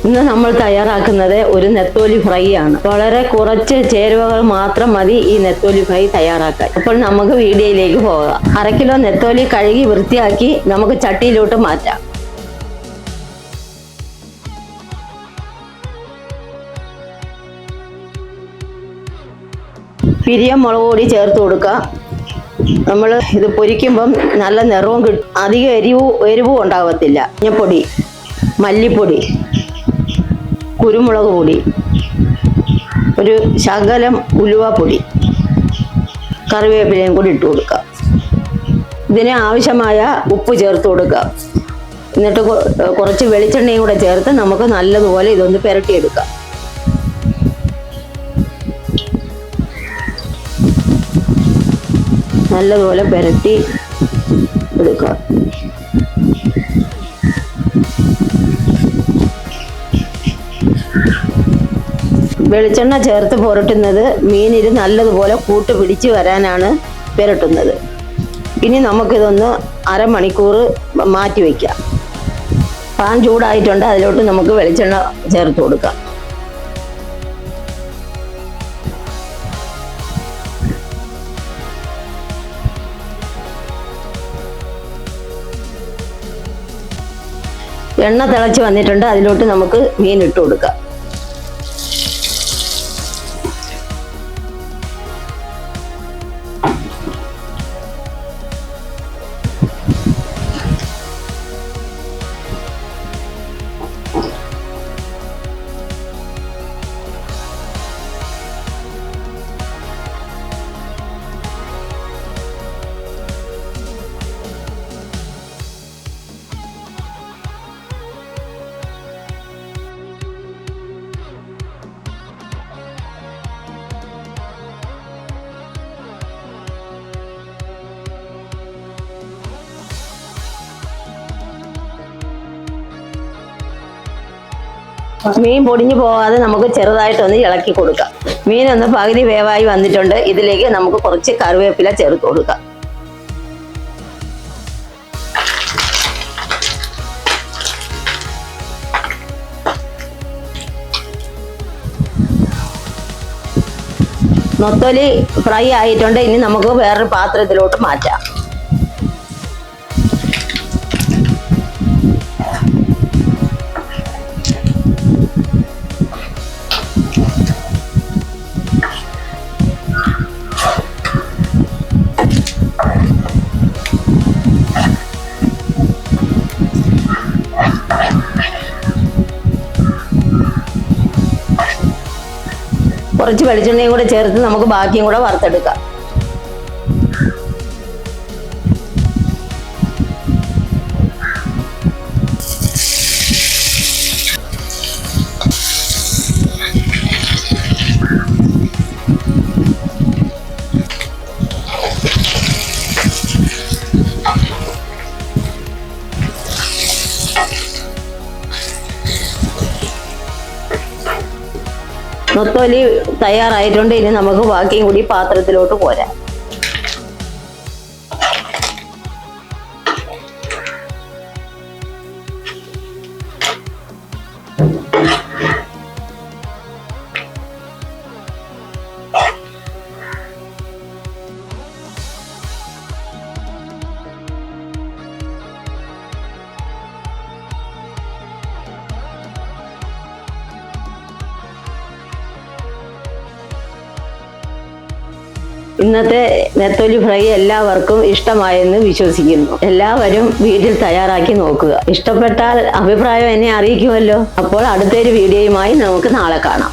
ഇന്ന് നമ്മൾ തയ്യാറാക്കുന്നത് ഒരു നെത്തോലി ഫ്രൈ ആണ്. വളരെ കുറച്ച് ചേരുവകൾ മാത്രം മതി ഈ നെത്തോലി ഫ്രൈ തയ്യാറാക്കാൻ. അപ്പോൾ നമുക്ക് വീഡിയോയിലേക്ക് പോകാം. 1/2 കിലോ നെത്തോലി കഴുകി വൃത്തിയാക്കി നമുക്ക് ചട്ടിയിലോട്ട് മാറ്റാം. പിരിയം മുളക് പൊടി ചേർത്ത് കൊടുക്കുക. നമ്മൾ ഇത് പൊരിക്കുമ്പം നല്ല നിറവും കിട്ടും, അധികം എരിവും ഉണ്ടാകത്തില്ല. മഞ്ഞപ്പൊടി, മല്ലിപ്പൊടി, കുരുമുളക് പൊടി, ഒരു ശകലം ഉലുവാപ്പൊടി, കറിവേപ്പിലയും കൂടി ഇട്ട് കൊടുക്കുക. ഇതിന് ആവശ്യമായ ഉപ്പ് ചേർത്ത് കൊടുക്കുക. എന്നിട്ട് കുറച്ച് വെളിച്ചെണ്ണയും കൂടെ ചേർത്ത് നമുക്ക് നല്ലതുപോലെ ഇതൊന്ന് പുരട്ടിയെടുക്കാം. നല്ലതുപോലെ പുരട്ടി എടുക്കുക. വെളിച്ചെണ്ണ ചേർത്ത് പുരട്ടുന്നത് മീനിൽ നല്ലതുപോലെ കൂട്ട് പിടിച്ച് വരാനാണ് പുരട്ടുന്നത്. ഇനി നമുക്കിതൊന്ന് അരമണിക്കൂർ മാറ്റി വയ്ക്കാം. പാൻ ചൂടായിട്ടുണ്ട്, അതിലോട്ട് നമുക്ക് വെളിച്ചെണ്ണ ചേർത്ത് കൊടുക്കാം. എണ്ണ തിളച്ച് വന്നിട്ടുണ്ട്, അതിലോട്ട് നമുക്ക് മീൻ ഇട്ട് കൊടുക്കാം. മീൻ പൊടിഞ്ഞു പോകാതെ നമുക്ക് ചെറുതായിട്ടൊന്ന് ഇളക്കി കൊടുക്കാം. മീനൊന്ന് പകുതി വേവായി വന്നിട്ടുണ്ട്. ഇതിലേക്ക് നമുക്ക് കുറച്ച് കറിവേപ്പില ചേർത്ത് കൊടുക്കാം. നെത്തോലി ഫ്രൈ ആയിട്ടുണ്ട്. ഇനി നമുക്ക് വേറൊരു പാത്രത്തിലോട്ട് മാറ്റാം. കുറച്ച് വെളിച്ചെണ്ണയും കൂടെ ചേർത്ത് നമുക്ക് ബാക്കിയും കൂടെ വറുത്തെടുക്കാം. നെത്തോലി തയ്യാറായിട്ടുണ്ട്. ഇനി നമുക്ക് ബാക്കിയും കൂടി പാത്രത്തിലോട്ട് പോരാം. ഇന്നത്തെ നെത്തോലി ഫ്രൈ എല്ലാവർക്കും ഇഷ്ടമായെന്ന് വിശ്വസിക്കുന്നു. എല്ലാവരും വീട്ടിൽ തയ്യാറാക്കി നോക്കുക. ഇഷ്ടപ്പെട്ടാൽ അഭിപ്രായം എന്നെ അറിയിക്കുമല്ലോ. അപ്പോൾ അടുത്തൊരു വീഡിയോയുമായി നമുക്ക് നാളെ കാണാം.